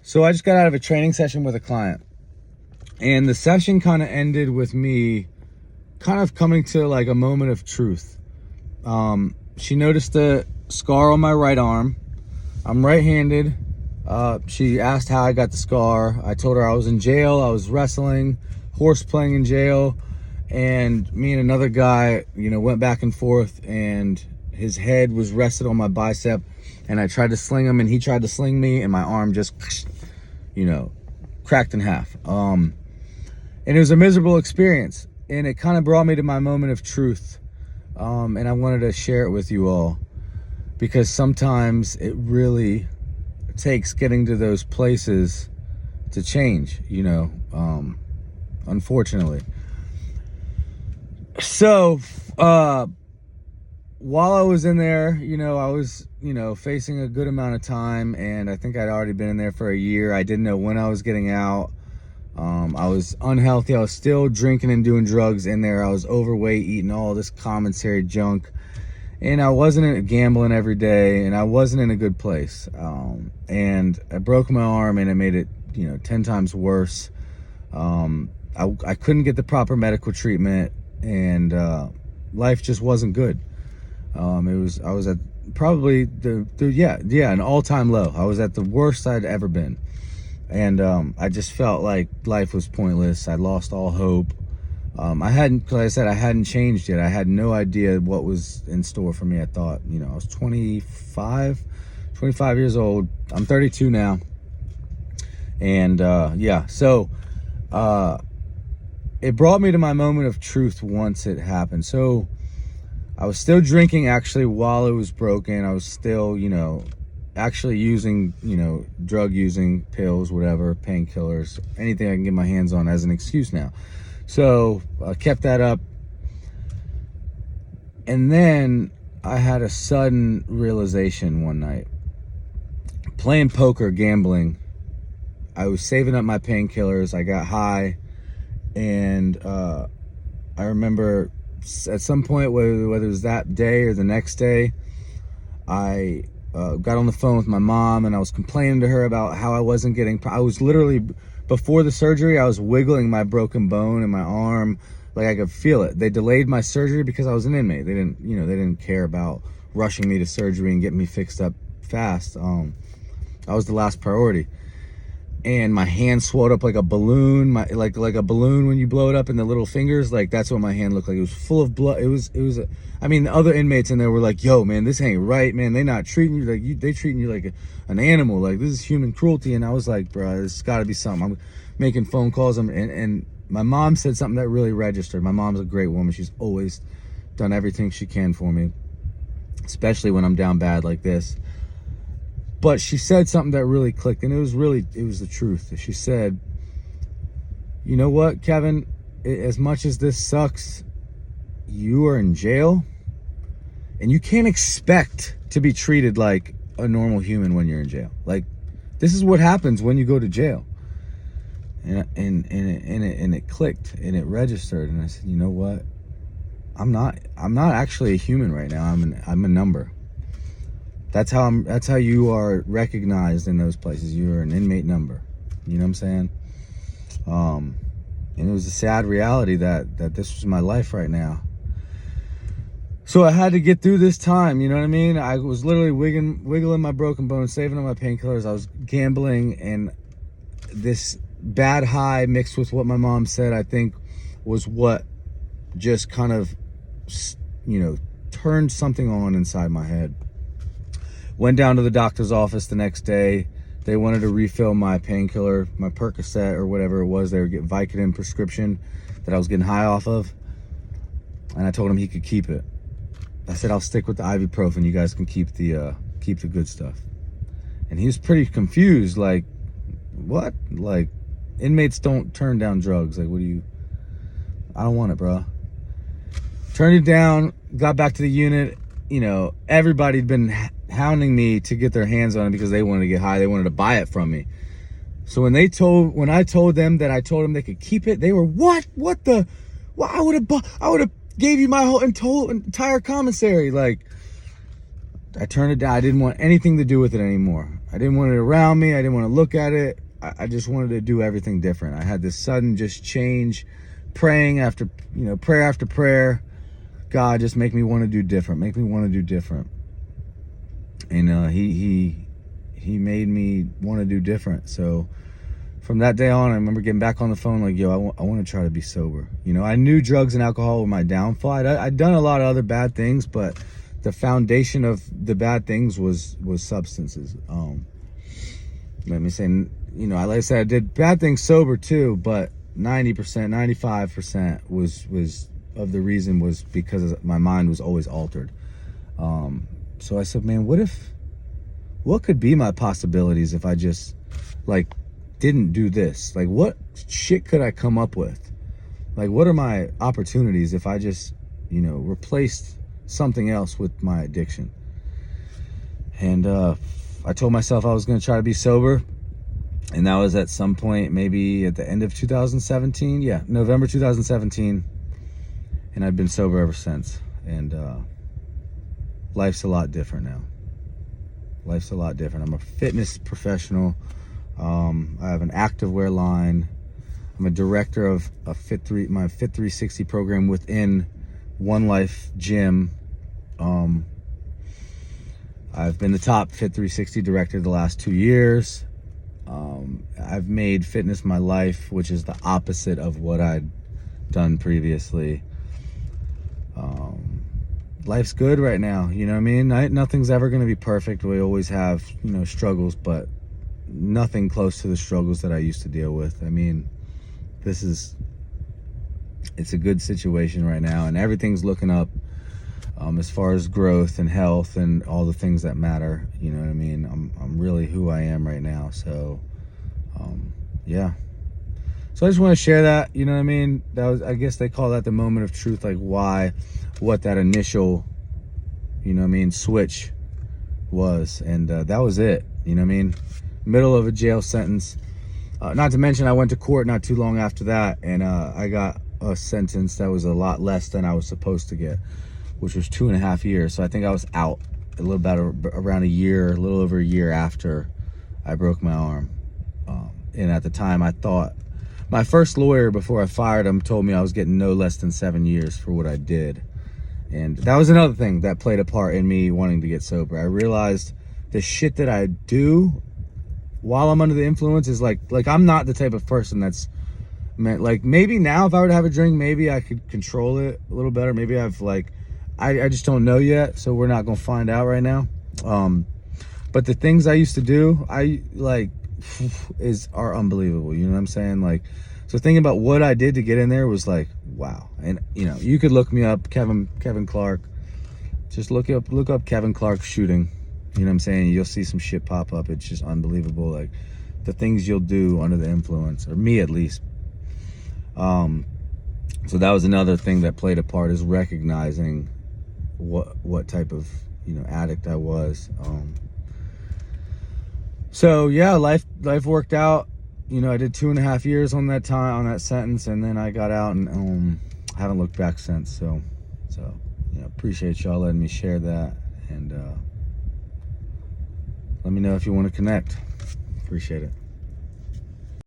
So I just got out of a training session with a client, and the session kind of ended with me kind of coming to like a moment of truth. She noticed a scar on my right arm. I'm right-handed. She asked how I got the scar. I told her I was in jail. I was wrestling, horse playing in jail, and me and another guy, went back and forth, and his head was rested on my bicep, and I tried to sling him, and he tried to sling me, and my arm just, cracked in half. And it was a miserable experience, and it kind of brought me to my moment of truth. And I wanted to share it with you all, because sometimes it really takes getting to those places to change, unfortunately. So, while I was in there, I was, facing a good amount of time, and I think I'd already been in there for a year. I didn't know when I was getting out. I was unhealthy. I was still drinking and doing drugs in there. I was overweight, eating all this commissary junk, and I wasn't gambling every day, and I wasn't in a good place. And I broke my arm, and it made it, 10 times worse. I couldn't get the proper medical treatment, and life just wasn't good. I was at probably an all-time low. I was at the worst I'd ever been. And I just felt like life was pointless. I lost all hope. I hadn't changed yet. I had no idea what was in store for me. I thought, I was 25 years old. I'm 32 now. And so it brought me to my moment of truth once it happened. So I was still drinking actually while it was broken. I was still, actually using, drug using, pills, whatever, painkillers, anything I can get my hands on as an excuse now. So I kept that up. And then I had a sudden realization one night. Playing poker, gambling, I was saving up my painkillers. I got high, and I remember at some point, whether it was that day or the next day, I got on the phone with my mom, and I was complaining to her about how I wasn't getting. I was literally, before the surgery, I was wiggling my broken bone in my arm, like I could feel it. They delayed my surgery because I was an inmate. They didn't care about rushing me to surgery and getting me fixed up fast. I was the last priority. And my hand swelled up like a balloon, like a balloon when you blow it up in the little fingers. Like, that's what my hand looked like. It was full of blood. The other inmates in there were like, yo, man, this ain't right, man. They not treating you like they treating you like an animal. Like, this is human cruelty. And I was like, bro, there's got to be something. I'm making phone calls. And my mom said something that really registered. My mom's a great woman. She's always done everything she can for me, especially when I'm down bad like this. But she said something that really clicked, and it was the truth. She said, you know what, Kevin, as much as this sucks, you are in jail, and you can't expect to be treated like a normal human when you're in jail. Like, this is what happens when you go to jail. And it clicked, and it registered, and I said, you know what? I'm not actually a human right now. I'm a number. That's how you are recognized in those places. You're an inmate number. You know what I'm saying? And it was a sad reality that this was my life right now. So I had to get through this time, you know what I mean? I was literally wiggling my broken bones, saving up my painkillers. I was gambling, and this bad high mixed with what my mom said, I think, was what just kind of, turned something on inside my head. Went down to the doctor's office the next day. They wanted to refill my painkiller, my Percocet or whatever it was. They were getting Vicodin prescription that I was getting high off of. And I told him he could keep it. I said, I'll stick with the ibuprofen. You guys can keep the good stuff. And he was pretty confused. Like, what? Like, inmates don't turn down drugs. Like, I don't want it, bro. Turned it down, got back to the unit. Everybody'd been hounding me to get their hands on it because they wanted to get high. They wanted to buy it from me. So when I told them they could keep it, they were, what the, well, I would have gave you my whole entire commissary. Like, I turned it down. I didn't want anything to do with it anymore. I didn't want it around me. I didn't want to look at it. I just wanted to do everything different. I had this sudden just change, prayer after prayer. God, just make me want to do different. Make me want to do different. And he made me want to do different. So from that day on, I remember getting back on the phone like, yo, I want to try to be sober. I knew drugs and alcohol were my downfall. I'd done a lot of other bad things, but the foundation of the bad things was substances. Let me say, like I said, I did bad things sober too, but 90%, 95% was of the reason was because my mind was always altered. So I said, man, what could be my possibilities if I just didn't do this? What shit could I come up with? What are my opportunities if I just, replaced something else with my addiction? And I told myself I was going to try to be sober. And that was at some point, maybe at the end of 2017. Yeah, November 2017. And I've been sober ever since. And life's a lot different now. Life's a lot different. I'm a fitness professional. I have an activewear line. I'm a director of my Fit 360 program within One Life Gym. I've been the top Fit 360 director the last 2 years. I've made fitness my life, which is the opposite of what I'd done previously. Life's good right now, you know what I mean? Nothing's ever going to be perfect. We always have, struggles, but nothing close to the struggles that I used to deal with. I mean, it's a good situation right now, and everything's looking up as far as growth and health and all the things that matter. You know what I mean? I'm really who I am right now. So, yeah. So I just want to share that, you know what I mean? I guess they call that the moment of truth, what that initial, switch was. And that was it, you know what I mean? Middle of a jail sentence. Not to mention I went to court not too long after that, and I got a sentence that was a lot less than I was supposed to get, which was 2.5 years. So I think I was out around a little over a year after I broke my arm. And at the time I thought, my first lawyer before I fired him told me I was getting no less than 7 years for what I did. And that was another thing that played a part in me wanting to get sober. I realized the shit that I do while I'm under the influence is like I'm not the type of person that's meant, maybe now if I were to have a drink, maybe I could control it a little better. Maybe I just don't know yet, so we're not gonna find out right now. But the things I used to do, are unbelievable. You know what I'm saying? So thinking about what I did to get in there was wow. And you could look me up, Kevin Clark. Just look up Kevin Clark shooting. You know what I'm saying? You'll see some shit pop up. It's just unbelievable. The things you'll do under the influence, or me at least. So that was another thing that played a part, is recognizing what type of addict I was. So yeah, life worked out. I did 2.5 years on that sentence, and then I got out and haven't looked back since. So appreciate y'all letting me share that, and let me know if you want to connect. Appreciate it.